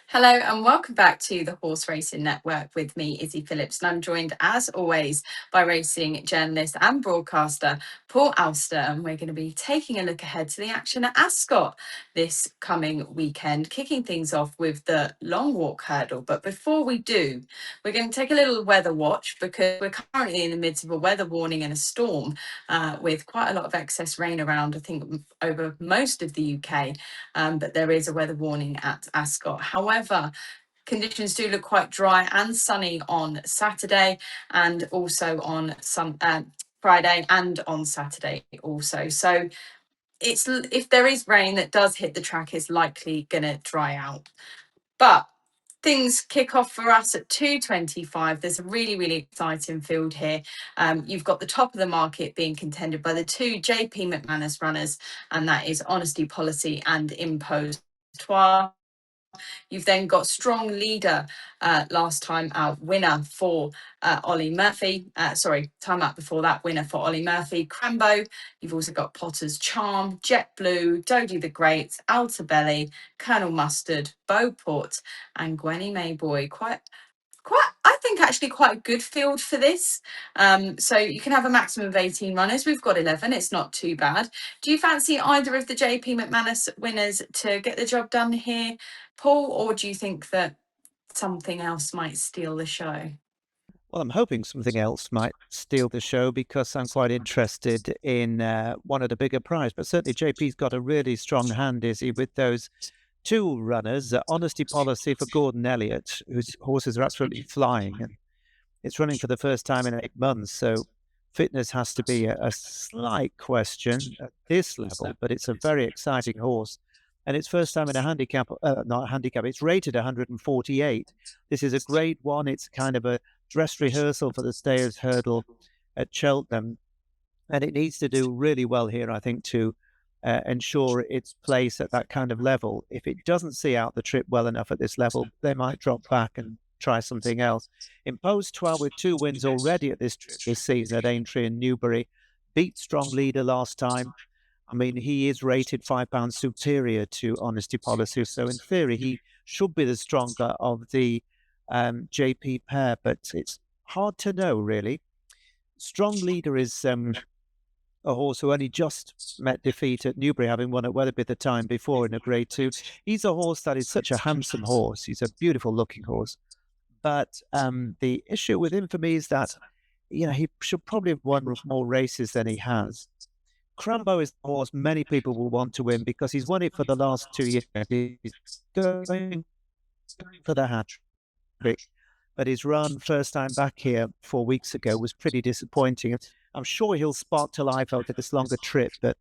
Hello and welcome back to the Horse Racing Network with me, Izzy Phillips. And I'm joined, as always, by racing journalist and broadcaster Paul Alster. And we're going to be taking a look ahead to the action at Ascot this coming weekend, kicking things off with the long walk hurdle. But before we do, we're going to take a little weather watch because we're currently in the midst of a weather warning and a storm with quite a lot of excess rain around, I think, over most of the UK. But there is a weather warning at Ascot. However, conditions do look quite dry and sunny on Saturday and also on Friday and on Saturday also. So if there is rain that does hit the track, it's likely going to dry out. But things kick off for us at 2:25. There's a really exciting field here. You've got the top of the market being contended by the two JP McManus runners, and that is Honesty Policy and Impostoir. You've then got Strong Leader, last time out winner for Ollie Murphy. Time out before that, winner for Ollie Murphy. Crambo. You've also got Potter's Charm, Jet Blue, Dodie the Great, Altabelli, Colonel Mustard, Beauport, and Gwenny Mayboy. I think actually quite a good field for this. So you can have a maximum of 18 runners. We've got 11. It's not too bad. Do you fancy either of the JP McManus winners to get the job done here, Paul, or do you think that something else might steal the show? Well, I'm hoping something else might steal the show because I'm quite interested in one of the bigger prize. But certainly JP's got a really strong hand, is he, with those two runners, Honesty Policy for Gordon Elliott, whose horses are absolutely flying. And it's running for the first time in 8 months. So fitness has to be a slight question at this level, but it's a very exciting horse. And it's first time in a handicap, not a handicap, it's rated 148. This is a grade one. It's kind of a dress rehearsal for the Stayers Hurdle at Cheltenham. And it needs to do really well here, I think, to ensure its place at that kind of level. If it doesn't see out the trip well enough at this level, they might drop back and try something else. Impostoir with 2 wins already at this trip this season at Aintree and Newbury. Beat Strong Leader last time. I mean, he is rated £5 superior to Honesty Policy, so in theory he should be the stronger of the JP pair, but it's hard to know, really. Strong Leader is a horse who only just met defeat at Newbury, having won at Wetherby the time before in a Grade 2. He's a horse that is such a handsome horse. He's a beautiful looking horse. But the issue with him for me is that, he should probably have won more races than he has. Crambo is the horse many people will want to win because he's won it for the last 2 years. He's going for the hat-trick. But his run first time back here 4 weeks ago was pretty disappointing. I'm sure he'll spark to life over this longer trip, but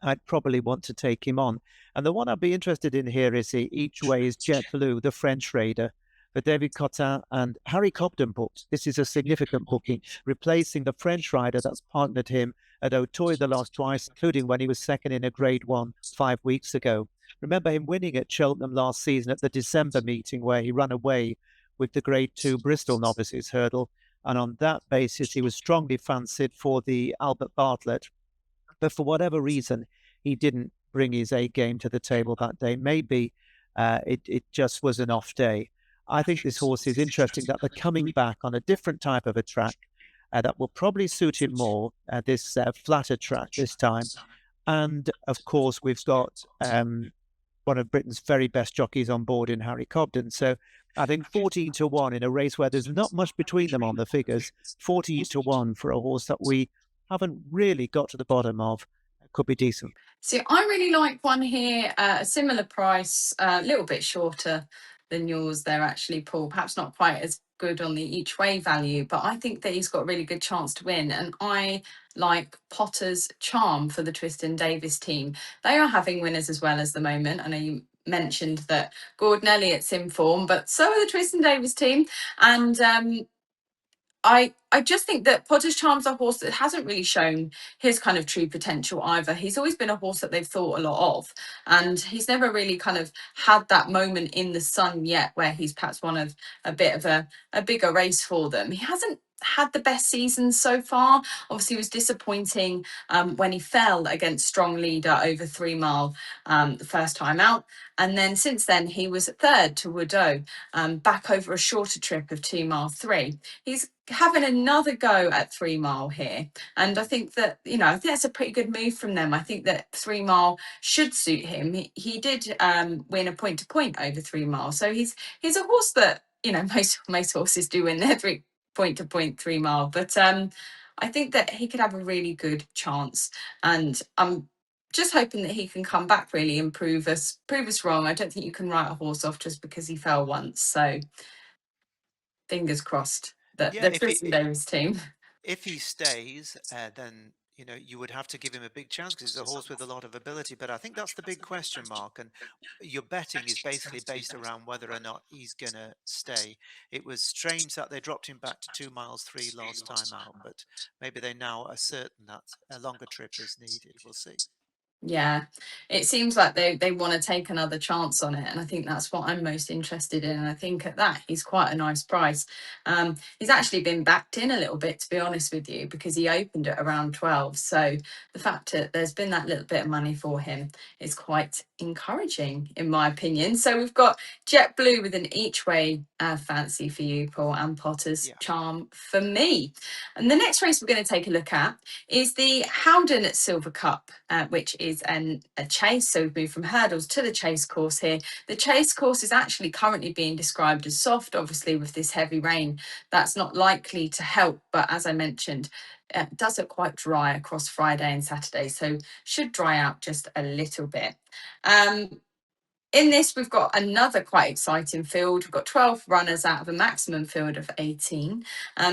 I'd probably want to take him on. And the one I'd be interested in here is each way is Jet Blue, the French raider, for David Cotin and Harry Cobden booked. This is a significant booking, replacing the French rider that's partnered him at Auteuil the last twice, including when he was second in a Grade 1 5 weeks ago. Remember him winning at Cheltenham last season at the December meeting where he ran away with the Grade 2 Bristol Novices Hurdle. And on that basis, he was strongly fancied for the Albert Bartlett. But for whatever reason, he didn't bring his A game to the table that day. Maybe it just was an off day. I think this horse is interesting that they're coming back on a different type of a track that will probably suit him more, this flatter track this time. And of course, we've got one of Britain's very best jockeys on board in Harry Cobden. So I think 14-1 in a race where there's not much between them on the figures, 14-1 for a horse that we haven't really got to the bottom of, could be decent. See, I really like one here, a similar price, a little bit shorter than yours there, actually, Paul. Perhaps not quite as good on the each way value, but I think that he's got a really good chance to win. And I like Potter's Charm for the Twiston Davis team. They are having winners as well as the moment. I know you mentioned that Gordon Elliott's in form, but so are the Twiston Davis team. And I just think that Potter's Charm's a horse that hasn't really shown his kind of true potential either. He's always been a horse that they've thought a lot of, and he's never really kind of had that moment in the sun yet where he's perhaps won a bit of a bigger race for them. He hasn't had the best season so far. Obviously, it was disappointing when he fell against strong leader over 3 mile the first time out. And then since then, he was third to Woodot, back over a shorter trip of 2 mile 3. He's having another go at 3 mile here. And I think that, I think that's a pretty good move from them. I think that 3 mile should suit him. He did win a point to point over 3 mile. So he's a horse that, most horses do win their point to point 3 mile. But I think that he could have a really good chance. And I'm just hoping that he can come back really and prove us wrong. I don't think you can write a horse off just because he fell once. So fingers crossed that Yeah, the Tristan Davis team. if he stays, then you would have to give him a big chance because he's a horse with a lot of ability. But I think that's the big question mark, and your betting is basically based around whether or not he's gonna stay. It was strange that they dropped him back to 2 miles 3 last time out, but maybe they now are certain that a longer trip is needed. We'll see. Yeah, it seems like they want to take another chance on it, and I think that's what I'm most interested in. And I think at that he's quite a nice price. He's actually been backed in a little bit, to be honest with you, because he opened at around 12. So the fact that there's been that little bit of money for him is quite encouraging, in my opinion. So we've got Jet Blue with an each way fancy for you, Paul, and Potter's Yeah. Charm for me. And the next race we're going to take a look at is the Howden Silver Cup, which is a chase. So we've moved from hurdles to the chase course here. The chase course is actually currently being described as soft. Obviously, with this heavy rain, that's not likely to help. But as I mentioned, it does look quite dry across Friday and Saturday, so should dry out just a little bit. In this, we've got another quite exciting field. We've got 12 runners out of a maximum field of 18.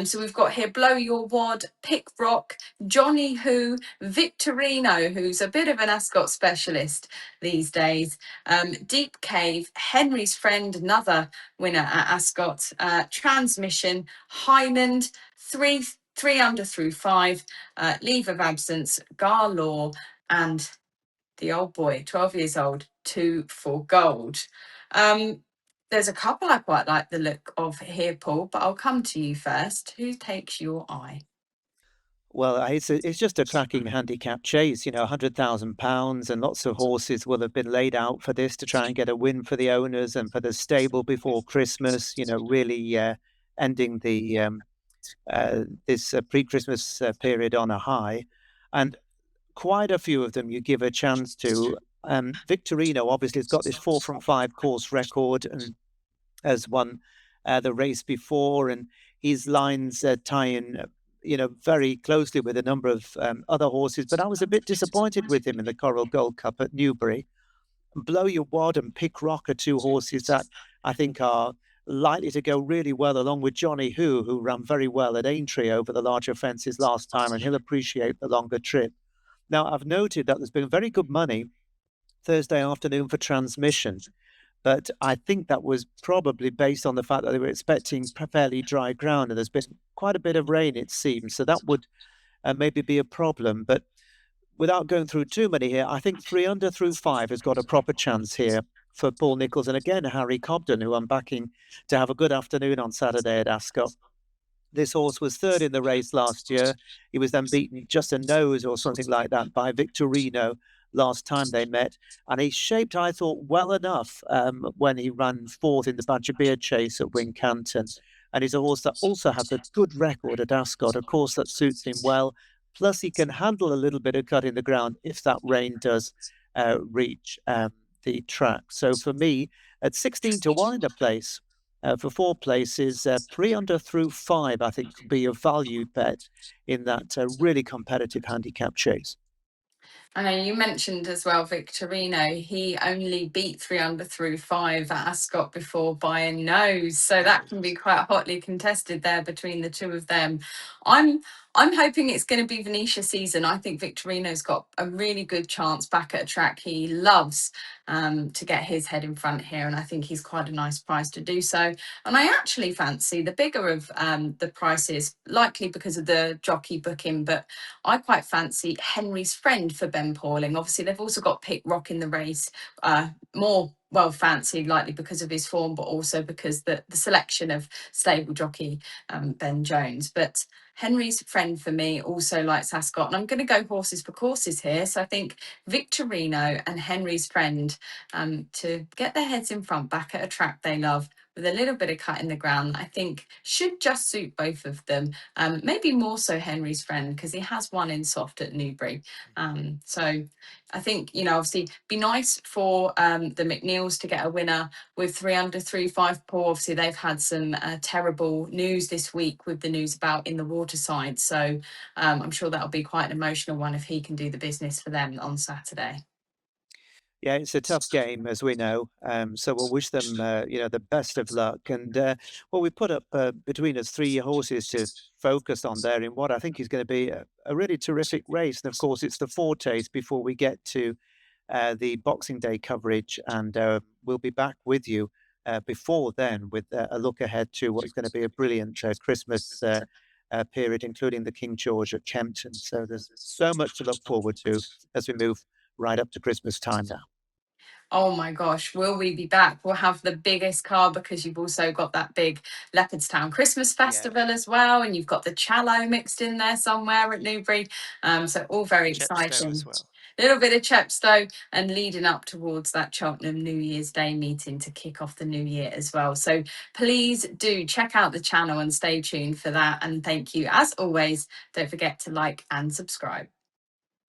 So we've got here Blow Your Wad, Pick Rock, Johnny Who, Victorino, who's a bit of an Ascot specialist these days, Deep Cave, Henry's Friend, another winner at Ascot, Transmission, Highland, three under through five, Leave of Absence, Gar Law, and the old boy, 12 years old, 2 for Gold. There's a couple I quite like the look of here, Paul, but I'll come to you first. Who takes your eye? Well, it's just a cracking handicap chase, £100,000, and lots of horses will have been laid out for this to try and get a win for the owners and for the stable before Christmas. Really ending the this pre-Christmas period on a high, and quite a few of them you give a chance to. Victorino obviously has got this 4 from 5 course record and has won the race before, and his lines tie in, very closely with a number of other horses. But I was a bit disappointed with him in the Coral Gold Cup at Newbury. Blow Your Wad and Pick Rock are 2 horses that I think are likely to go really well, along with Johnny who ran very well at Aintree over the larger fences last time, and he'll appreciate the longer trip. Now, I've noted that there's been very good money Thursday afternoon for Transmission, but I think that was probably based on the fact that they were expecting fairly dry ground, and there's been quite a bit of rain, it seems. So that would maybe be a problem. But without going through too many here, I think 3 under through 5 has got a proper chance here for Paul Nicholls. And again, Harry Cobden, who I'm backing to have a good afternoon on Saturday at Ascot. This horse was third in the race last year. He was then beaten just a nose or something like that by Victorino last time they met. And he shaped, I thought, well enough when he ran fourth in the Badger Beard chase at Wincanton. And he's a horse that also has a good record at Ascot, a course that suits him well. Plus, he can handle a little bit of cutting the ground if that rain does reach the track. So for me, at 16 to 1 in the place, for 4 places, 3 under through 5, I think, could be a value bet in that really competitive handicap chase. I know you mentioned as well Victorino. He only beat 3 under through 5 at Ascot before by a nose, so that can be quite hotly contested there between the two of them. I'm I'm hoping it's going to be Venetia season. I think Victorino's got a really good chance back at a track he loves to get his head in front here, and I think he's quite a nice price to do so. And I actually fancy the bigger of the prices, likely because of the jockey booking, but I quite fancy Henry's Friend for Ben Pauling. Obviously, they've also got Pick Rock in the race, more well fancied, likely because of his form, but also because the selection of stable jockey Ben Jones. But Henry's Friend for me also likes Ascot, and I'm going to go horses for courses here. So I think Victorino and Henry's Friend to get their heads in front back at a track they love with a little bit of cut in the ground, I think should just suit both of them. Maybe more so Henry's Friend because he has won in soft at Newbury. So I think, obviously be nice for the McNeils to get a winner with 3 under 3 5 Paul. Obviously, they've had some terrible news this week with the news about in the waterside. So I'm sure that'll be quite an emotional one if he can do the business for them on Saturday. Yeah, it's a tough game, as we know. So we'll wish them, the best of luck. And well, we put up between us three horses to focus on there in what I think is going to be a really terrific race. And of course, it's the foretaste before we get to the Boxing Day coverage, and we'll be back with you before then with a look ahead to what's going to be a brilliant Christmas period, including the King George at Kempton. So there's so much to look forward to as we move right up to Christmas time now. Oh my gosh, will we be back? We'll have the biggest car because you've also got that big Leopardstown Christmas Yeah, Festival as well, and you've got the Challow mixed in there somewhere at Newbury. So all very Chepstow as exciting. well. A little bit of Chepstow and leading up towards that Cheltenham New Year's Day meeting to kick off the new year as well. So please do check out the channel and stay tuned for that. And thank you, as always. Don't forget to like and subscribe.